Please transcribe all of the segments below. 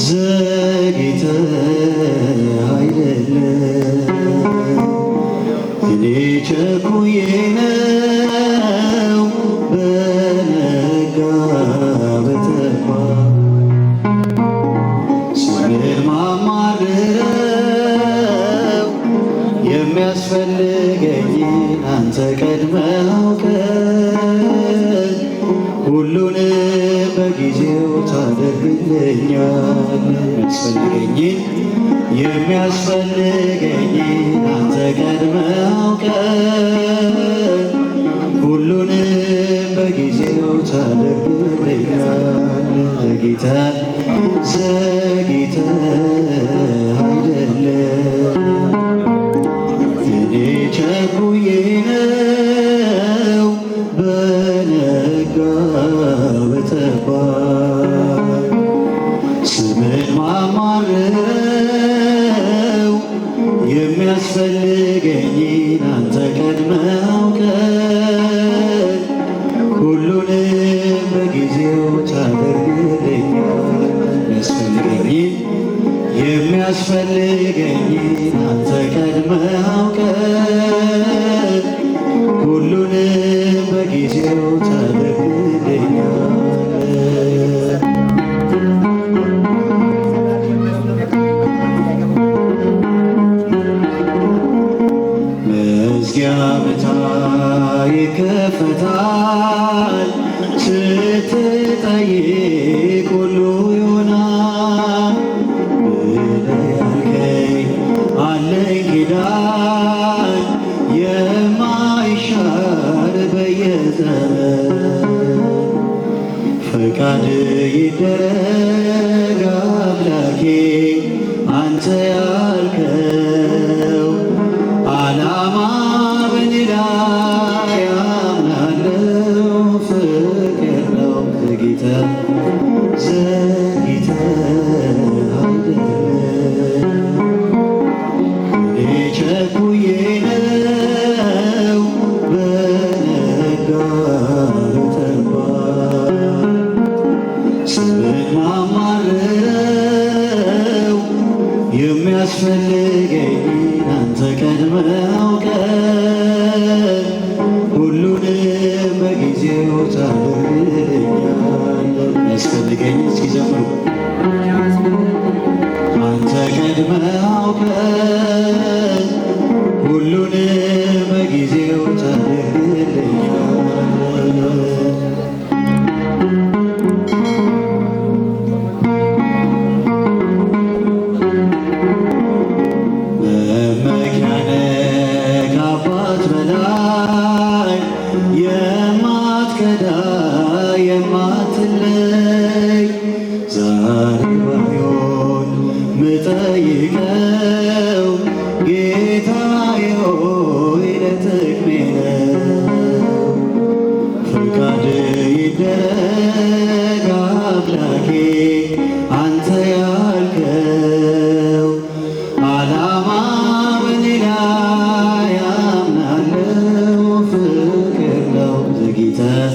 ዘግይተህ አይደለም እኔ ቸኩዬ ነው በነጋ በጠባ ስምህን ማማርረው የሚያስፈልገኝን አንተ ቀድመህ አውቀህ ሁሉንም በጊዜው ታደርግልኛለህ። የሚያስፈልገኝን አንተ ቀድመህ አውቀህ ሁሉንም በጊዜው ታደርግልኛለህ። ጌታ ዘግይተህ አይደለም እኔ ቸኩዬ ነው በነጋ በጠባ ስምህን ማማርረው የሚያስፈልገኝን አንተ ቀድመህ አውቀህ ሁሉንም በጊዜው ታደርግልኛለህ። የሚያስፈልገኝን አንተ ቀድመህ አውቀህ ሁሉንም በጊዜው ታደርግልኛለህ። መዝጊያ መታ ይከፈታል ስትጠይቅ ሁሉ ይሆናል ብለህ ያልከኝ አለኝ ኪዳን የማይሻር በየዘመን ፈቃድ ይደረግ አምላኬ አንተ ያልከው ዓላማ በእኔ ላይ አምናለው ፍቅር ነው። ዘግይተህ አይደለም እኔ ቸኩዬ ነው በነጋ በጠባ ስምህን ማማርረው የሚያስፈልገኝን አንተ ቀድመህ አውቀህ ሁሉንም በጊዜው ታደርግልኛለህ። የሚያስፈልገኝ እስኪ ዘምሩ አንተ ቀድመህ አውቀህ ሁሉንም በጊዜው ታደርግልኛለህ። መመኪያ ነህ ከአባት በላይ የማትከዳ የማትለይ ዛሬ ባይሆን ምጠይቀው ጌታዬ ሆይ ለጥቅሜ ነው። ፈቃድ ይደረግ አምላኬ አንተ ያልከው ዓላማ በእኔ ላይ አምናለው ፍቅር ነው። ዘግይተህ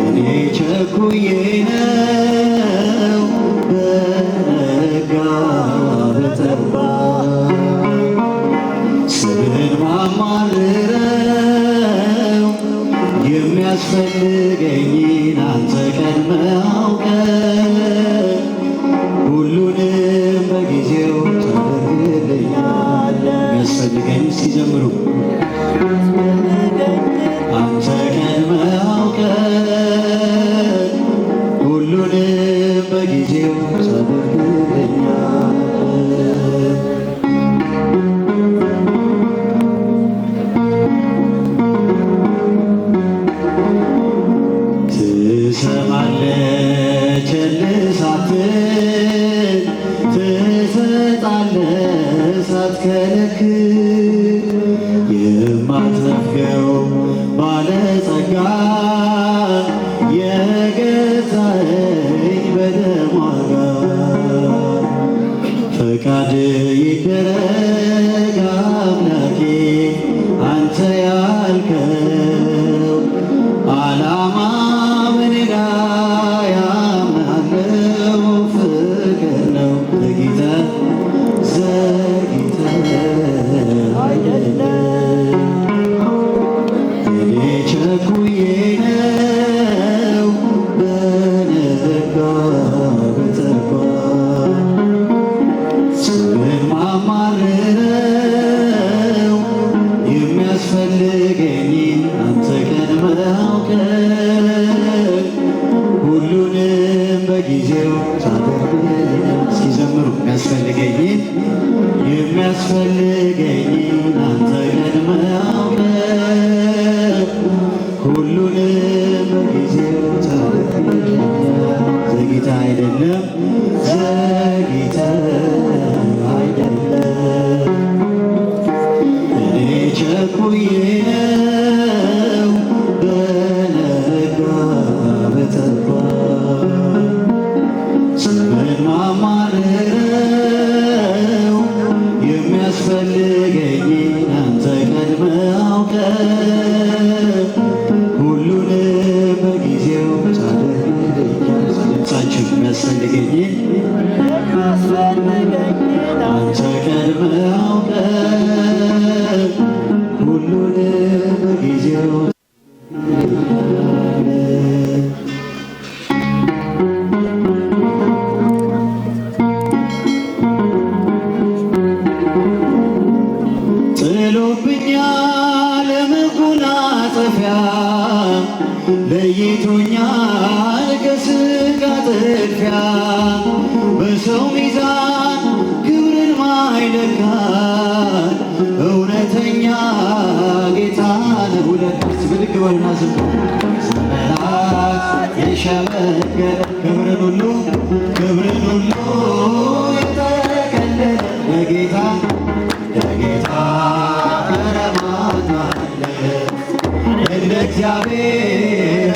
እኔ ቸኩዬ ነው በነጋ በጠባ ስምህን ማማርረው የሚያስፈልገኝን አንተ ቀድመህ አውቀህ ሁሉንም በጊዜው ታደርግልኛለህ። የሚያስፈልገኝ ሲዘምሩ አንተ ቀድመህ አውቀህ ሁሉንም በጊዜው ታደርግልኛለህ። ትሰማለህ ቸል ሳትል ትሰጣለህ ሳትከለክል የማትነፍገው ባለጸጋ የገዛኸኝ በደም ዋጋ ፈቃድ ይደረግ አምላኬ አንተ ያልከው አውቀህ ሁሉንም በጊዜው ሳደርግ ሲዘምሩ የሚያስፈልገኝን አንተ ቀድመህ አውቀህ ሁሉንም በጊዜው ታደርግልኛለህ። ዘግይተህ አይደለም እኔ ቸኩዬ ነው በነጋ በጠባ ዘመን ማማረው የሚያስፈልገኝን አንተ ቀድመህ አውቀህ ሁሉንም በጊዜው ታደርግልኛለህ። ድምፃችን የሚያስፈልገኝን አንተ ቀድመህ አውቀህ ሁሉንም በጊዜው ጥሎብኛል መጎናጸፊያ ለይቶኛል ከሥጋ ጥድፊያ በሰው ሚዛን ክብርን ማይለካ እውነተኛ ጌታ ነው። ሁለት ብድግ በሉና ዘመናት የሸመገለ ክብርን ሁሉ የተቀለለ ለጌታ ኧረ ማን አለ እንደ እግዚአብሔር?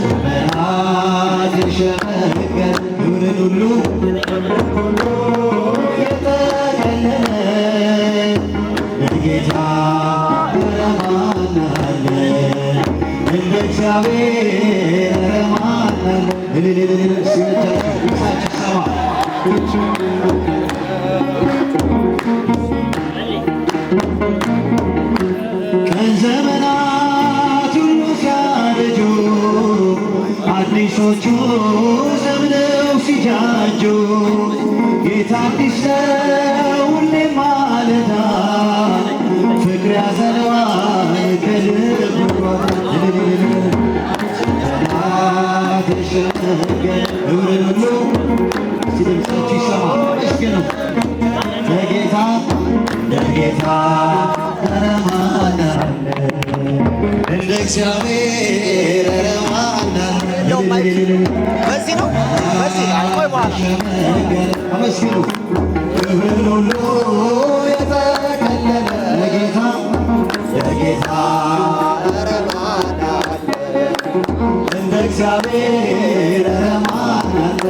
ዘመናት የሸመገለ ክብርን ሁሉ የተቀለለ ለጌታ ኧረ ማን አለ እንደ እግዚአብሔር? ኧረ ማን አለ ቀን ዘመናት ሁሉ ሲያረጁ አዲሶቹ ዘምነው ሲጃጁ ጌታ አዲስ ነው ሁሌ ማለዳ ፍቅር ያዘነዋል ከልብ ተሸገር ክብርን ሁሉ ሲደምሳችሁ ይሰማ መስገነው ለጌታ ኧረ ማን አለ እንደ እግዚአብሔር? ኧረ ማን አለ? በዚህ ነው አመስግኑ። ክብርን ሁሉ የተቀለለ ለጌታ ኧረ ማን አለ እንደ እግዚአብሔር? ኧረ ማን አለ?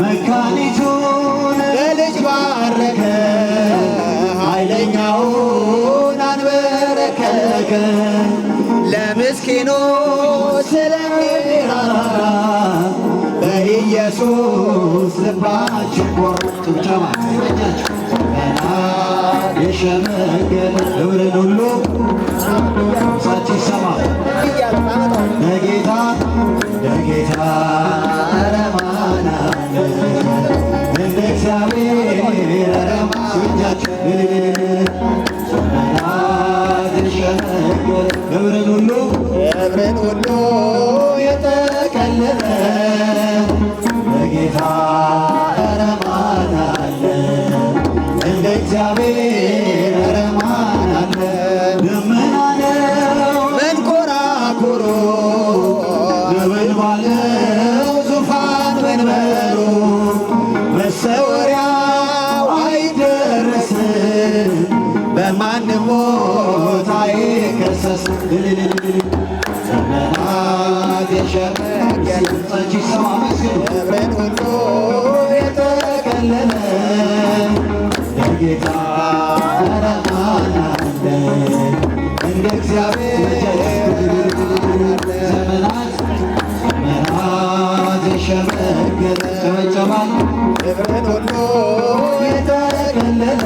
መካኒቱን በልጅ ባረከ ኃይለኛውን አንበረከከ ለምስኪኖች ስለሚራራ በኢየሱስ ልባችን ጭብጨባ ዘመናት የሸመገለ ክብርን ሁሉ ሳችን ሰማ ለጌታ ኧረ ማን አለ እንደ እግዚአብሔር? ኧረ ማን ዘመናት የሸመገለ ክብርን ሁሉ የተቀለለ ለጌታ ኧረ ማን አለ እንደ እግዚአብሔር? ኧረ ማን አለ? ደመና ነው መንኰራኵሩ ነበልባል ነው ዙፋን መንበሩ መሰወሪያው አይደረስም በማንም ሞት አይከሰስም። ዘመናት የሸመገለ ክብርን ሁሉ የተቀለለ ለጌታ ኧረ ማን አለ እንደ እግዚአብሔር? ዘመናት የሸመገለ ጨበጨባል ክብርን ሁሉ የተቀለለ